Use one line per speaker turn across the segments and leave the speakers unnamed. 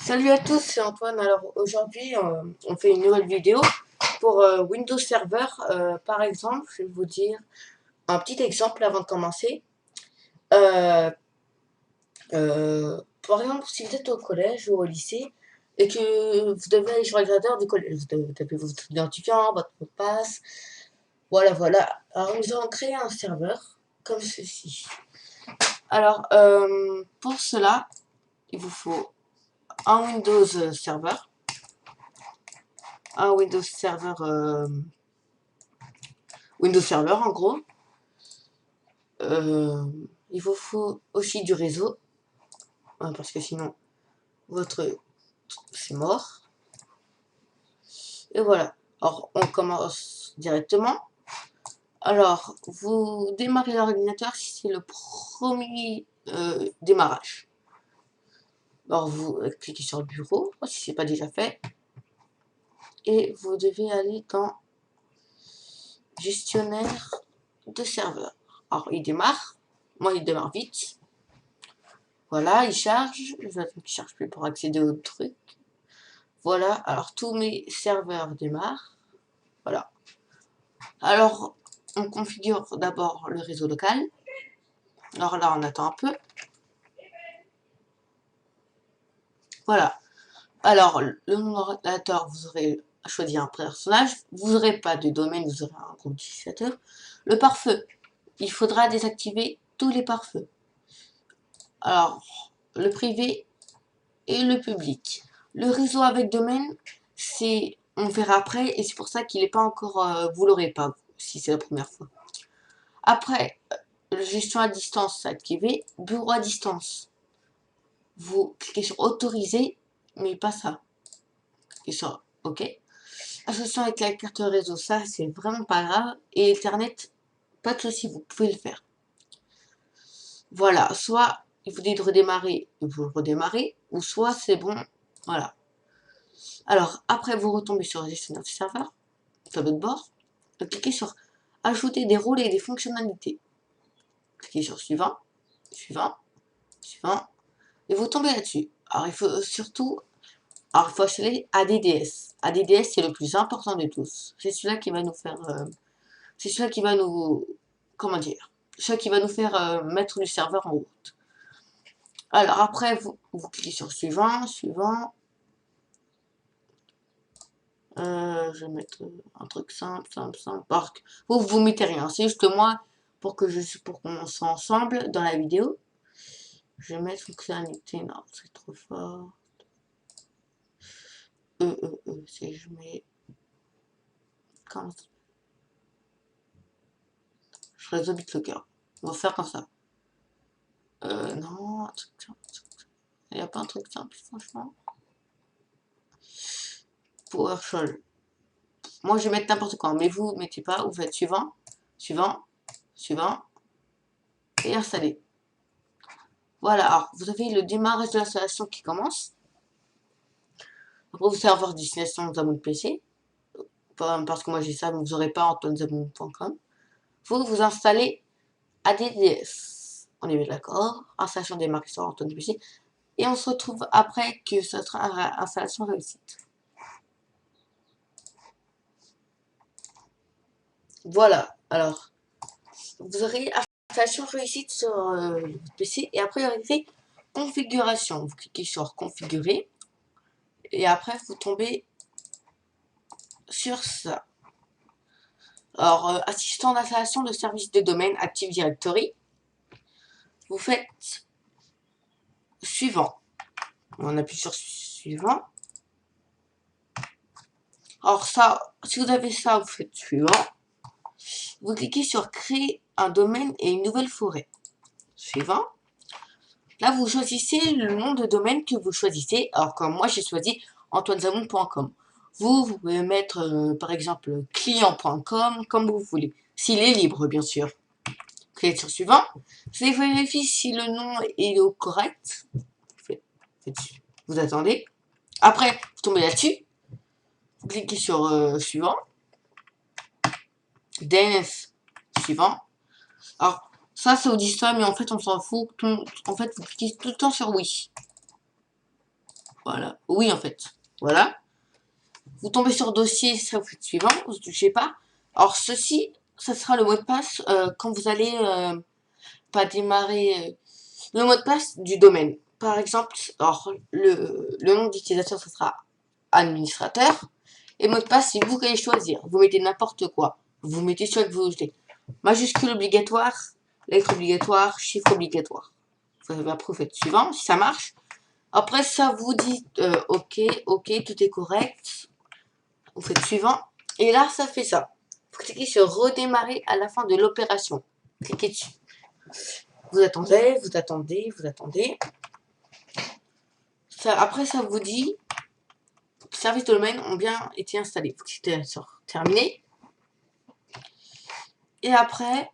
Salut à tous, c'est Antoine. Alors aujourd'hui, on fait une nouvelle vidéo pour Windows Server. Par exemple, je vais vous dire un petit exemple avant de commencer. Euh, Par exemple, si vous êtes au collège ou au lycée et que vous devez aller sur l'ordinateur du collège, vous tapez votre identifiant, votre mot de passe. Voilà. Alors nous allons créer un serveur comme ceci. Alors pour cela, il vous faut un Windows Server. Un Windows Server en gros. Il vous faut aussi du réseau parce que sinon votre c'est mort. Et voilà. Alors on commence directement. Alors vous démarrez l'ordinateur si c'est le premier démarrage. Alors vous cliquez sur le bureau si c'est pas déjà fait et vous devez aller dans gestionnaire de serveur. Alors il démarre. Moi il démarre vite. Voilà, il charge. Je vais attendre qu'il charge plus pour accéder au truc. Voilà, alors tous mes serveurs démarrent. Voilà. Alors, on configure d'abord le réseau local. Alors là, on attend un peu. Voilà. Alors, le nom d'ordinateur, vous aurez choisi un personnage. Vous n'aurez pas de domaine, vous aurez un groupe d'utilisateurs. Le pare-feu, il faudra désactiver tous les pare-feux. Alors, le privé et le public. Le réseau avec domaine, c'est on verra après et c'est pour ça qu'il n'est pas encore, vous l'aurez pas si c'est la première fois. Après, gestion à distance activée, bureau à distance. Vous cliquez sur autoriser, mais pas ça. Cliquez sur OK. Association avec la carte réseau, ça c'est vraiment pas grave. Et Ethernet, pas de souci, vous pouvez le faire. Voilà, soit il vous dit de redémarrer, vous redémarrez, ou soit c'est bon, voilà. Alors, après, vous retombez sur le gestionnaire de serveur, tableau de bord, cliquez sur ajouter des rôles et des fonctionnalités. Cliquez sur suivant, suivant, suivant, et vous tombez là-dessus. Alors, il faut surtout, alors il faut acheter ADDS. ADDS, c'est le plus important de tous. C'est celui-là qui va nous faire, c'est celui-là qui va nous, comment dire, celui qui va nous faire mettre le serveur en route. Alors, après, vous cliquez sur suivant, suivant. Je vais mettre un truc simple. Vous mettez rien. C'est juste moi pour qu'on soit ensemble dans la vidéo. Je vais mettre fonctionnalité. Non, c'est trop fort. Si je mets. Je réseau BitLocker. On va faire comme ça. Non, un truc simple. Il n'y a pas un truc simple, franchement. PowerShell. Moi, je vais mettre n'importe quoi, mais vous mettez pas. Vous faites suivant, suivant, suivant et installer. Voilà, alors vous avez le démarrage de l'installation qui commence. Après, vous serveur destination Zamoun PC. Parce que moi j'ai ça, mais vous n'aurez pas antoinezamoun.com. Vous installez ADDS. On est bien d'accord. Installation démarrée sur Antoine PC. Et on se retrouve après que ce sera installation réussite. Voilà, alors vous aurez installation réussite sur le PC et après il y aura écrit configuration. Vous cliquez sur configurer et après vous tombez sur ça. Alors, assistant d'installation de service de domaine Active Directory, vous faites suivant. On appuie sur suivant. Alors ça, si vous avez ça, vous faites suivant. Vous cliquez sur créer un domaine et une nouvelle forêt. Suivant. Là, vous choisissez le nom de domaine que vous choisissez. Alors, comme moi, j'ai choisi antoinezamoun.com. Vous pouvez mettre, par exemple, client.com, comme vous voulez. S'il est libre, bien sûr. Cliquez sur suivant. Vous vérifiez si le nom est correct. Vous attendez. Après, vous tombez là-dessus. Vous cliquez sur suivant. DNS suivant. Alors, ça, c'est au dit ça, mais en fait, on s'en fout. En fait, vous cliquez tout le temps sur oui. Voilà. Oui, en fait. Voilà. Vous tombez sur dossier, ça vous faites suivant, vous ne touchez pas. Alors, ceci, ça sera le mot de passe quand vous allez pas démarrer le mot de passe du domaine. Par exemple, alors, le nom d'utilisateur, ce sera administrateur. Et mot de passe, c'est vous qui allez choisir. Vous mettez n'importe quoi. Vous mettez celui que vous voulez. Majuscule obligatoire, lettre obligatoire, chiffre obligatoire. Après, vous faites suivant, si ça marche. Après, ça vous dit OK, OK, tout est correct. Vous faites suivant. Et là, ça fait ça. Vous cliquez sur redémarrer à la fin de l'opération. Cliquez dessus. Vous attendez, vous attendez, vous attendez. Ça, après, ça vous dit services de domaine ont bien été installés. Vous cliquez sur terminer. Et après,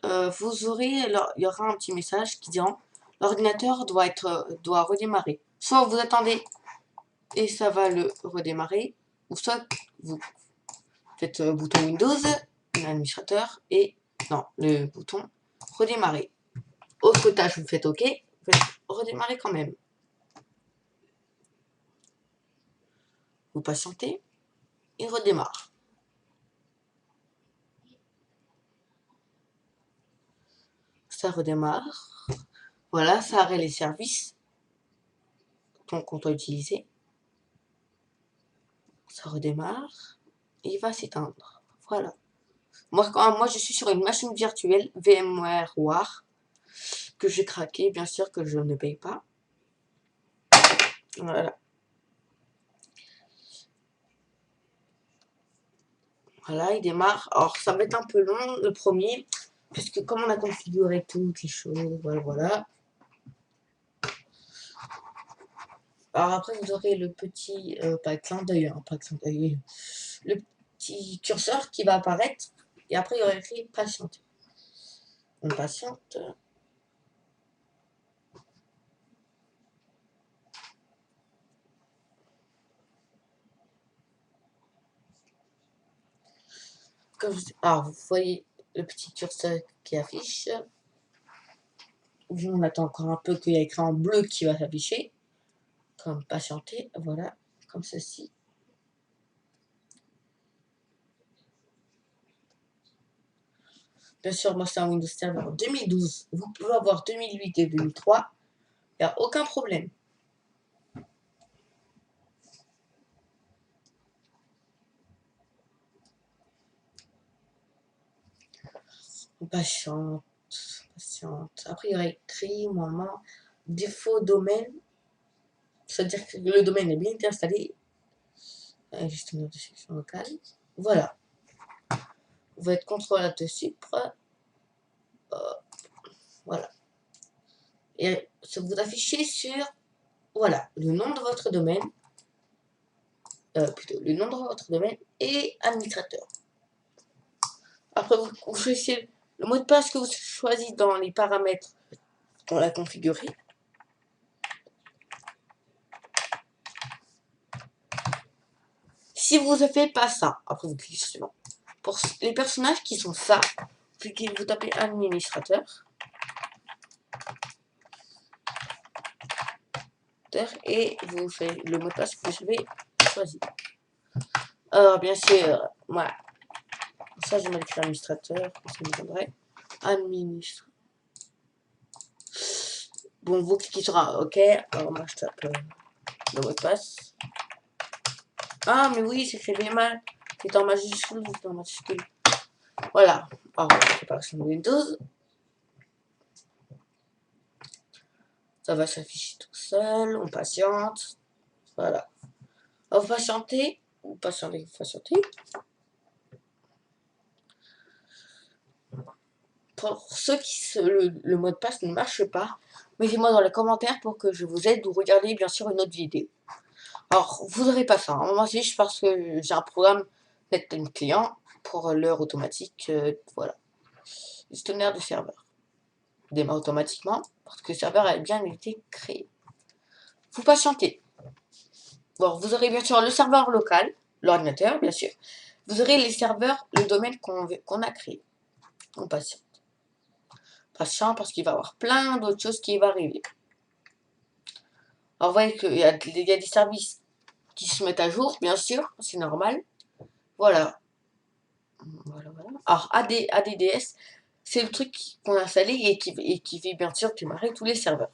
vous aurez, il y aura un petit message qui dira l'ordinateur doit redémarrer. Soit vous attendez et ça va le redémarrer, ou soit vous faites bouton Windows, l'administrateur, et non, le bouton redémarrer. Autre tâche, vous faites OK, vous faites redémarrer quand même. Vous patientez, il redémarre. Ça redémarre. Voilà, ça arrête les services qu'on doit utiliser. Ça redémarre et il va s'éteindre. Voilà. Moi, je suis sur une machine virtuelle VMware War que j'ai craqué, bien sûr que je ne paye pas. Voilà. Voilà, il démarre. Alors, ça va être un peu long, le premier, puisque comme on a configuré toutes les choses, voilà. Alors après, vous aurez le petit, pas clin d'œil, hein, pas clin d'œil, le petit curseur qui va apparaître, et après, il y aura écrit patienter. On patiente. Alors, vous voyez le petit curseur qui affiche. On attend encore un peu qu'il y ait écrit en bleu qui va s'afficher. Comme patienter, voilà, comme ceci. Bien sûr, moi c'est un Windows Server 2012. Vous pouvez avoir 2008 et 2003. Il n'y a aucun problème. On patiente, patiente. Après, il y aura écrit, moment, défaut domaine. C'est-à-dire que le domaine est bien été installé. Gestionnaire de section locale. Voilà. Vous va être contrôleur de Cypre. Voilà. Et ça vous affichez sur, voilà, le nom de votre domaine. Plutôt, le nom de votre domaine et administrateur. Après, vous choisissez le mot de passe que vous choisissez dans les paramètres pour la configurer. Si vous ne faites pas ça, après vous cliquez sur suivant. Pour les personnages qui sont ça, vous tapez administrateur. Et vous faites le mot de passe que vous avez choisi. Alors, bien sûr, moi, ça je vais mettre l'administrateur, ça me donnerait administrateur. Bon, vous cliquez sur un OK. Alors, moi je tape le mot de passe. Ah, mais oui, c'est fait bien mal. C'est en majuscule, c'est en majuscule. Voilà. Alors, préparation Windows. Ça va s'afficher tout seul. On patiente. Voilà. On va patienter. Ou patienter, patienter. Pour ceux qui le mot de passe ne marche pas, mettez-moi dans les commentaires pour que je vous aide ou regardez bien sûr une autre vidéo. Alors, vous n'aurez pas ça. Moi, c'est juste parce que j'ai un programme NetTime client pour l'heure automatique. Voilà. Gestionnaire de serveur. Démarre automatiquement parce que le serveur a bien été créé. Vous patientez. Bon, vous aurez bien sûr le serveur local, l'ordinateur, bien sûr. Vous aurez les serveurs, le domaine qu'on a créé. On patiente. Patient parce qu'il va y avoir plein d'autres choses qui vont arriver. Alors, vous voyez qu'il y a des services qui se mettent à jour, bien sûr, c'est normal. Voilà. Voilà, voilà. Alors, ADDS, c'est le truc qu'on a installé et qui fait bien sûr démarrer tous les serveurs.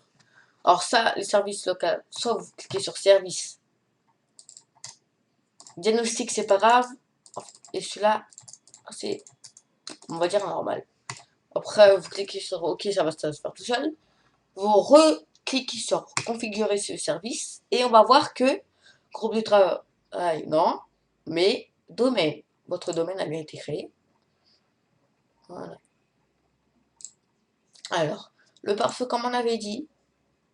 Alors ça, les services locaux, soit vous cliquez sur service. Diagnostic, c'est pas grave. Et celui-là, c'est, on va dire, normal. Après, vous cliquez sur OK, ça va se faire tout seul. Vous recliquez sur configurer ce service. Et on va voir que groupe de travail, non. Mais domaine. Votre domaine a bien été créé. Voilà. Alors, le pare-feu, comme on avait dit,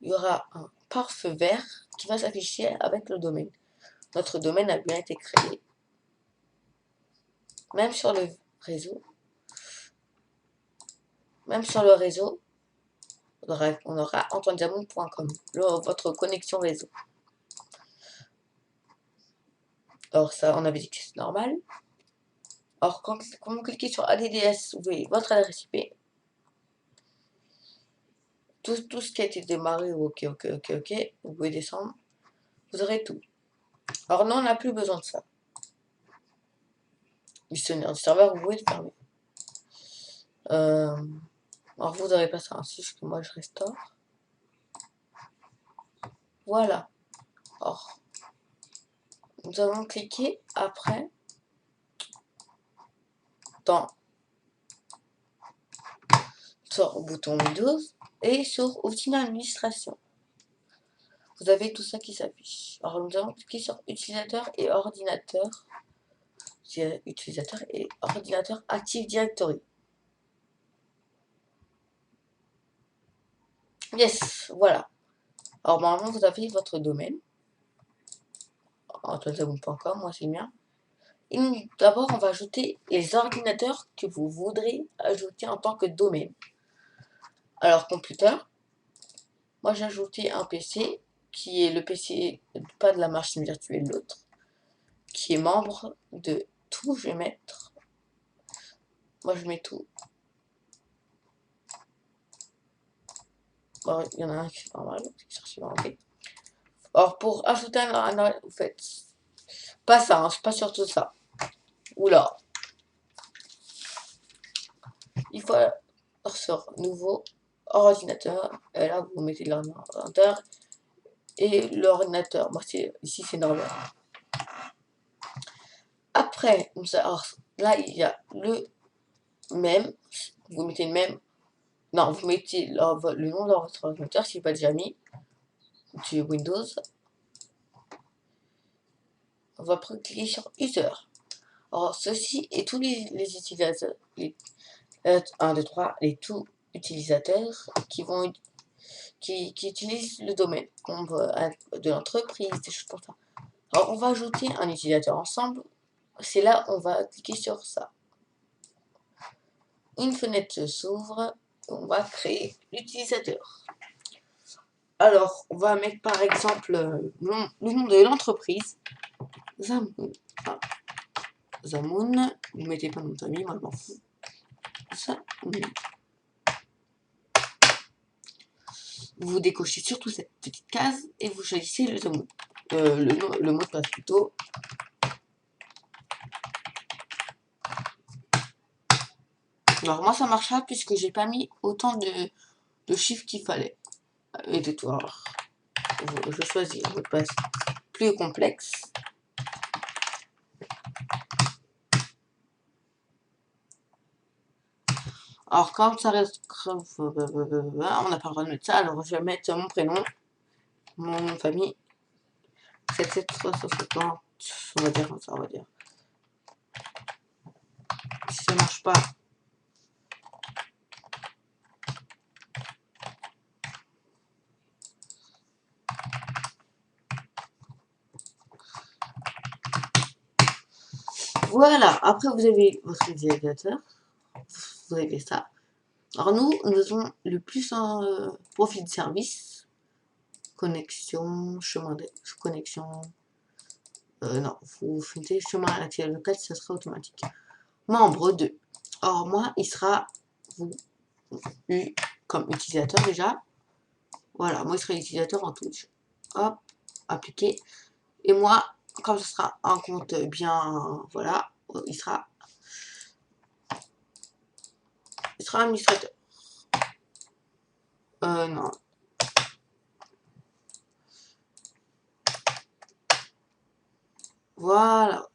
il y aura un pare-feu vert qui va s'afficher avec le domaine. Notre domaine a bien été créé. Même sur le réseau. Même sur le réseau, on aura antoinediamond.com, votre connexion réseau. Alors ça, on avait dit que c'est normal. Alors quand vous cliquez sur ADDS, vous voyez votre adresse IP. Tout ce qui a été démarré, ok, vous pouvez descendre. Vous aurez tout. Alors non, on n'a plus besoin de ça. Gestionnaire du serveur, vous pouvez le fermer. Alors vous n'aurez pas ça, hein, c'est juste que moi je restaure. Voilà. Alors, nous allons cliquer après sur le bouton Windows et sur outils d'administration. Vous avez tout ça qui s'affiche. Alors nous allons cliquer sur utilisateur et ordinateur. Utilisateur et ordinateur Active Directory. Yes, voilà. Alors normalement vous avez votre domaine. antoinediamond.com, moi c'est le mien. Et d'abord on va ajouter les ordinateurs que vous voudrez ajouter en tant que domaine. Alors computer. Moi j'ai ajouté un PC qui est le PC, pas de la machine virtuelle, l'autre, qui est membre de tout. Je vais mettre, moi je mets tout. Bon, il y en a un qui est normal, c'est normal. Alors pour ajouter un vous faites pas ça, hein, c'est pas surtout ça. Oula, il faut sur nouveau ordinateur, et là vous mettez l'ordinateur et l'ordinateur. Moi ici c'est normal. Après, alors, là il y a le même, vous mettez le même. Non, vous mettez le nom de votre ordinateur si pas déjà mis. Tu Windows. On va cliquer sur User. Alors, ceci et tous les utilisateurs, les 1, 2, 3, les tout utilisateurs qui utilisent le domaine, de l'entreprise, des choses comme ça. Alors, on va ajouter un utilisateur ensemble. C'est là, on va cliquer sur ça. Une fenêtre s'ouvre. On va créer l'utilisateur. Alors, on va mettre par exemple le nom de l'entreprise. Zamoun. Ah. Zamoun. Vous mettez pas nom de famille, moi je m'en fous. Zamoun. Vous décochez surtout cette petite case et vous choisissez le Zamoun. Le mot de passe plutôt. Alors moi ça marchera puisque j'ai pas mis autant de chiffres qu'il fallait. Et de tout. Alors, je choisis un mot de passe plus complexe. Alors, quand ça reste... on n'a pas le droit de mettre ça. Alors, je vais mettre mon prénom, mon nom de famille. 77350. On va dire comme ça, on va dire. Si ça marche pas... Voilà. Après, vous avez votre utilisateur. Vous avez ça. Alors, nous avons le plus un profil de service. Connexion, chemin de connexion... non, vous mettez chemin à l'activité locale, ça sera automatique. Membre 2. Or, moi, il sera comme utilisateur déjà. Voilà, moi, il sera utilisateur en touche. hop, appliquer. Et moi, comme ce sera un compte bien, voilà, il sera administrateur. Non. Voilà.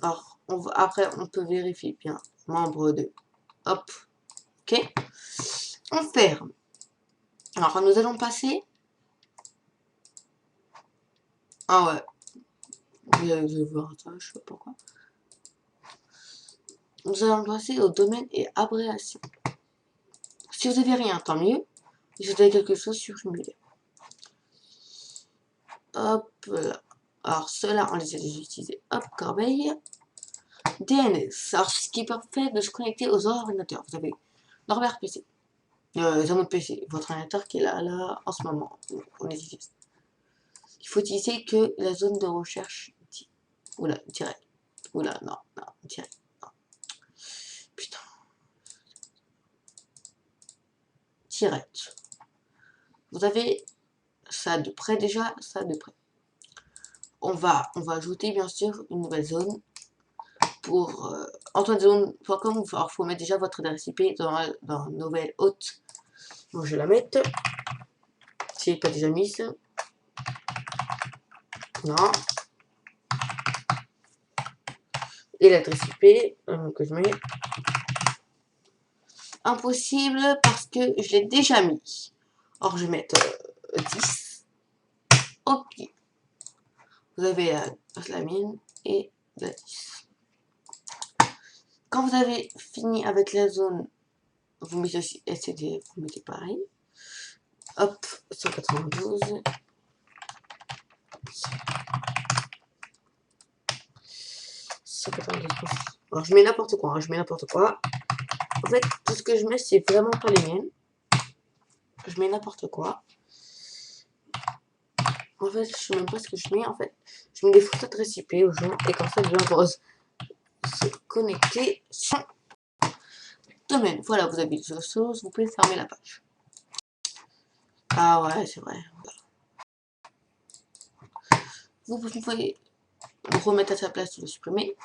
Alors, après, on peut vérifier bien. Membre de. Hop. Ok. On ferme. Alors, nous allons passer. Ah ouais. Je vais voir ça, je sais pas pourquoi. Nous allons passer au domaine et abréviation. Si vous avez rien, tant mieux. Si vous avez quelque chose, supprimez-le. Hop là. Alors, ceux-là, on les a déjà utilisés. Hop, corbeille. DNS. Alors, ce qui permet de se connecter aux ordinateurs. Vous avez Norbert PC. Zamon PC. Votre ordinateur qui est là, en ce moment. On les utilise. Il faut utiliser que la zone de recherche. Oula, direct. Oula, non, direct. Non. Putain. Direct. Vous avez ça de près déjà, ça de près. On va ajouter bien sûr une nouvelle zone pour antoinezone.com. Alors, il faut mettre déjà votre adresse IP dans la nouvelle hôte. Bon, je vais la mettre. Si elle n'est pas déjà mise. Non. Et l'adresse IP que je mets. Impossible parce que je l'ai déjà mis. Alors, je vais mettre 10. Ok. Vous avez la mine et la 10. Quand vous avez fini avec la zone, vous mettez aussi SCDF, vous mettez pareil. Hop, 192. Alors, je mets n'importe quoi, hein, je mets n'importe quoi. En fait, tout ce que je mets, c'est vraiment pas les miennes. Je mets n'importe quoi. En fait, je sais même pas ce que je mets. En fait, je mets des photos de récipient aux gens et comme ça, les gens vont se connecter sans domaine. Voilà, vous avez des choses, vous pouvez fermer la page. Ah ouais, c'est vrai. Vous pouvez le remettre à sa place ou le supprimer.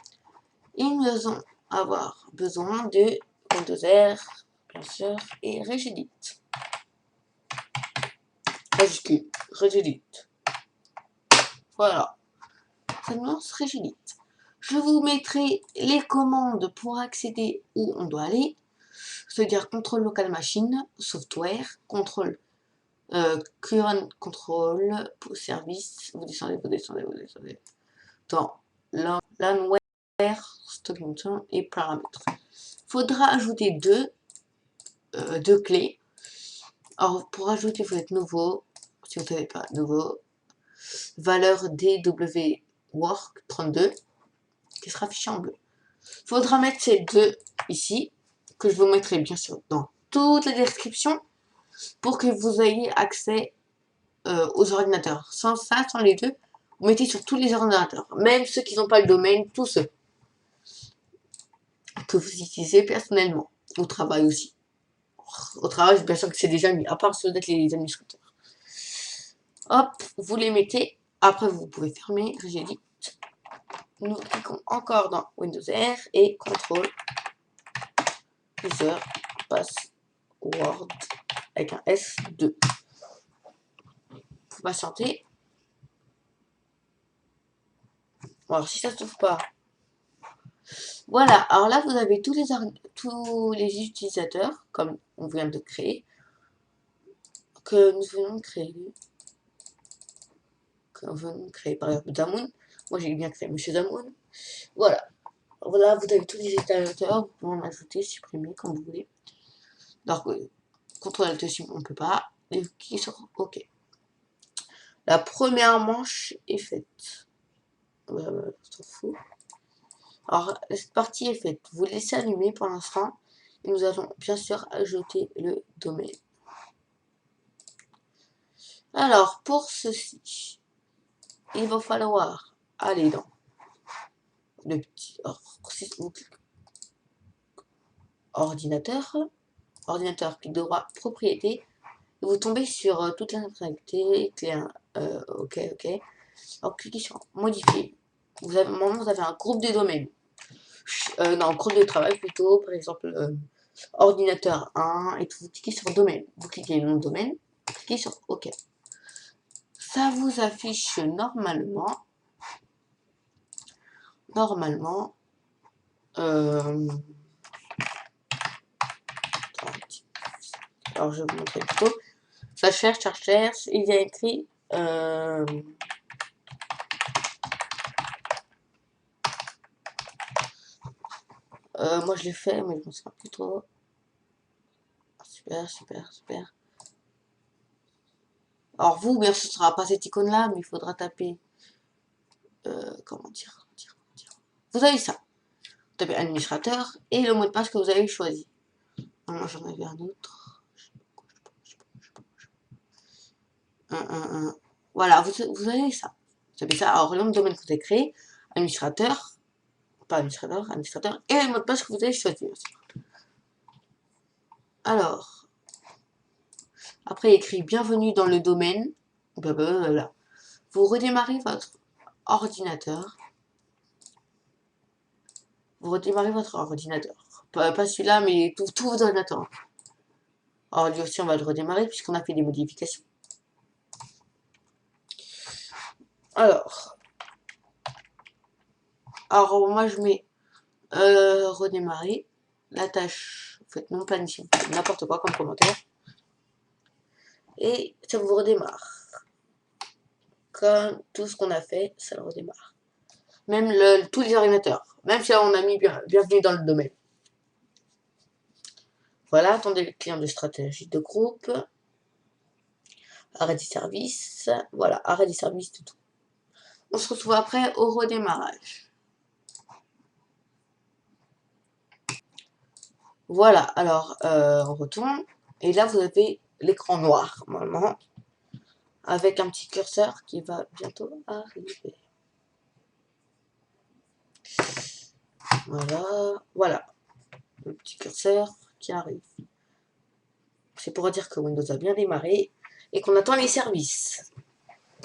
Et nous allons avoir besoin de Windows R, bien sûr, et Regedit. Majuscule, Regedit. Voilà. Ça nous lance Regedit. Je vous mettrai les commandes pour accéder où on doit aller. C'est-à-dire contrôle local machine, software, contrôle current control, service. Vous descendez. Dans l'anware, stocking time et paramètres. Faudra ajouter deux clés. Alors, pour ajouter, il faut être nouveau. Si vous ne savez pas, nouveau. Valeur DWWork32, qui sera affichée en bleu. Il faudra mettre ces deux ici, que je vous mettrai bien sûr dans toute la description, pour que vous ayez accès aux ordinateurs. Sans ça, sans les deux, vous mettez sur tous les ordinateurs. Même ceux qui n'ont pas le domaine, tous ceux que vous utilisez personnellement. Au travail aussi. Au travail, bien sûr que c'est déjà mis, à part ceux d'être les administrateurs. Hop, vous les mettez. Après, vous pouvez fermer. J'ai dit. Nous cliquons encore dans Windows R et CTRL User Password avec un S2. Vous patientez. Bon, alors si ça ne s'ouvre pas. Voilà, alors là vous avez tous les utilisateurs, comme on vient de créer, que nous venons de créer. Par exemple Damoun. Moi j'ai bien créé Monsieur Damoun. Voilà. Voilà, vous avez tous les utilisateurs, vous pouvez en ajouter, supprimer comme vous voulez. Donc, CTRL Alt on ne peut pas. Et cliquez sur OK. La première manche est faite. On s'en fout. Alors, cette partie est faite. Vous laissez allumer pour l'instant. Et nous allons bien sûr ajouter le domaine. Alors, pour ceci, il va falloir aller dans le petit ordinateur. Ordinateur, clic droit, propriété. vous tombez sur toutes les fonctionnalités, ok, ok. Alors cliquez sur modifier. Normalement, vous avez un groupe de domaines. Non, groupe de travail plutôt, par exemple ordinateur 1, et vous cliquez sur domaine. Vous cliquez le nom de domaine, cliquez sur OK. Ça vous affiche normalement, alors je vais vous montrer plutôt. Ça cherche, il y a écrit moi je l'ai fait, mais je ne sais pas plus trop. Super, super, super. Alors vous, bien sûr, ce sera pas cette icône-là, mais il faudra taper. Comment dire. Vous avez ça. Vous tapez administrateur et le mot de passe que vous avez choisi. Moi j'en avais un autre. Voilà, vous avez ça. Vous avez ça. Alors le nom de domaine que vous avez créé, administrateur, pas administrateur, administrateur, et le mot de passe que vous avez choisi aussi. Alors, après écrit bienvenue dans le domaine, blablabla. Vous redémarrez votre ordinateur. Vous redémarrez votre ordinateur. Pas celui-là, mais tous vos ordinateurs. Alors lui aussi, on va le redémarrer puisqu'on a fait des modifications. Alors moi je mets redémarrer. La tâche, en fait non planifiée, n'importe quoi comme commentaire. Et ça vous redémarre. Comme tout ce qu'on a fait, ça le redémarre. Même tous les ordinateurs. Même si là on a mis bienvenue dans le domaine. Voilà, attendez le client de stratégie de groupe. Arrêt du service. Voilà, arrêt du service, tout. On se retrouve après au redémarrage. Voilà, alors on retourne. Et là, vous avez l'écran noir, normalement. Avec un petit curseur qui va bientôt arriver. Voilà. Le petit curseur qui arrive. C'est pour dire que Windows a bien démarré et qu'on attend les services.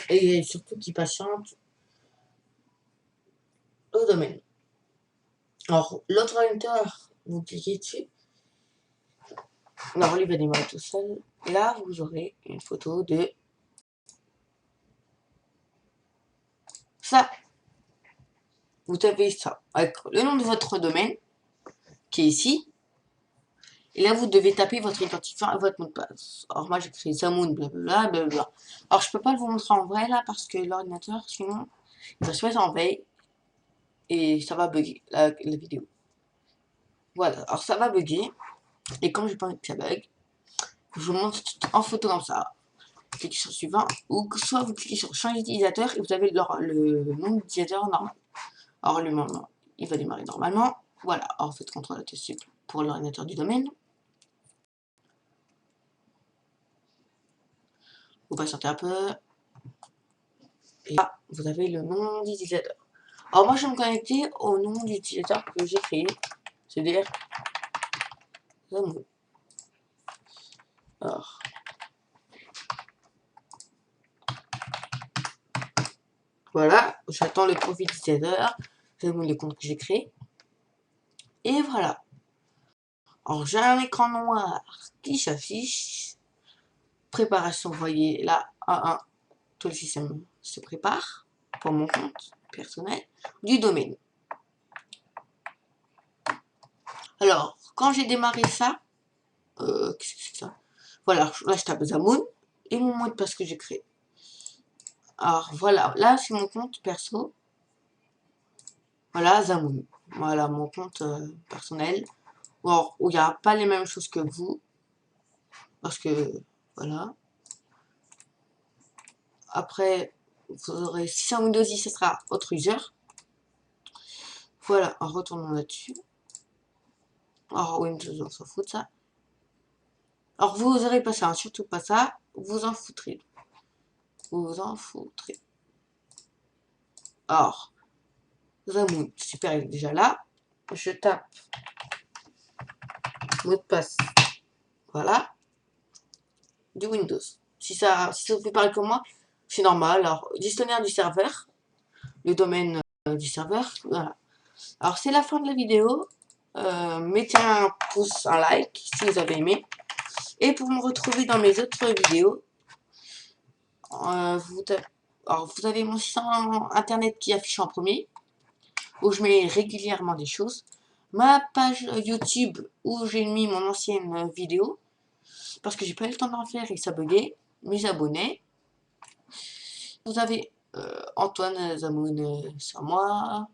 Et surtout qu'il patiente au domaine. Alors, l'autre ordinateur, vous cliquez dessus. Alors, lui va démarrer tout seul. Là, vous aurez une photo de ça. Vous tapez ça avec le nom de votre domaine qui est ici. Et là, vous devez taper votre identifiant et votre mot de passe. Alors, moi, j'écris Zamoun, blablabla, blablabla. Alors, je peux pas vous montrer en vrai là parce que l'ordinateur, sinon, il va se mettre en veille et ça va bugger la vidéo. Voilà, alors ça va bugger. Et comme j'ai pas envie que ça bug, je vous montre en photo comme ça. Cliquez sur suivant, ou soit vous cliquez sur changer d'utilisateur et vous avez le nom d'utilisateur normal. Alors lui, il va démarrer normalement. Voilà, alors faites CTRL dessus pour l'ordinateur du domaine. Vous patientez un peu. Et là, vous avez le nom d'utilisateur. Alors moi, je vais me connecter au nom d'utilisateur que j'ai créé. C'est-à-dire Zamoun. Alors. Voilà, j'attends le profil d'utilisateur. Zamoun, les comptes que j'ai créés. Et voilà. Alors j'ai un écran noir qui s'affiche. Préparation, vous voyez là, 1, tout le système se prépare pour mon compte personnel du domaine. Alors, quand j'ai démarré ça, qu'est-ce que c'est que ça? Voilà, là je tape Zamoun et mon mot de passe que j'ai créé. Alors voilà, là c'est mon compte perso. Voilà, Zamoun. Voilà mon compte personnel. Alors, où il n'y a pas les mêmes choses que vous. Parce que, voilà. Après, vous aurez, si c'est un Windows 10, ce sera autre user. Voilà, en retournant là-dessus. Alors Windows, on s'en fout de ça. Alors vous aurez pas ça, surtout pas ça. Vous en foutrez. Vous vous en foutrez. Alors, Zamoun, super, il est déjà là. Je tape mot de passe. Voilà. du Windows. Si ça vous fait pareil comme moi, c'est normal. Alors, gestionnaire du serveur, le domaine du serveur, voilà. Alors, c'est la fin de la vidéo. Mettez un pouce, un like si vous avez aimé. Et pour me retrouver dans mes autres vidéos, vous avez mon site internet qui affiche en premier, où je mets régulièrement des choses. Ma page YouTube, où j'ai mis mon ancienne vidéo, parce que j'ai pas eu le temps d'en faire et ça buguait. Mes abonnés. Vous avez Antoine Zamoun sur moi.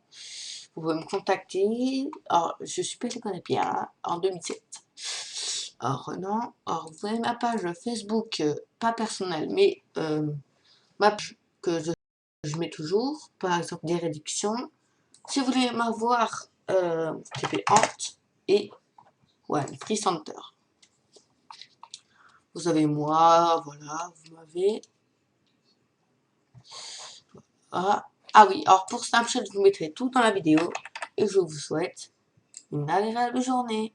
Vous pouvez me contacter. Alors, je suis pas bien en 2007. Alors, non. Alors, vous avez ma page Facebook, pas personnelle, mais ma page que je mets toujours. Par exemple, des réductions. Si vous voulez m'avoir, tapez Ant et One Free Center. Vous avez moi, voilà, vous m'avez. Ah oui, alors pour Snapchat, je vous mettrai tout dans la vidéo. Et je vous souhaite une agréable journée.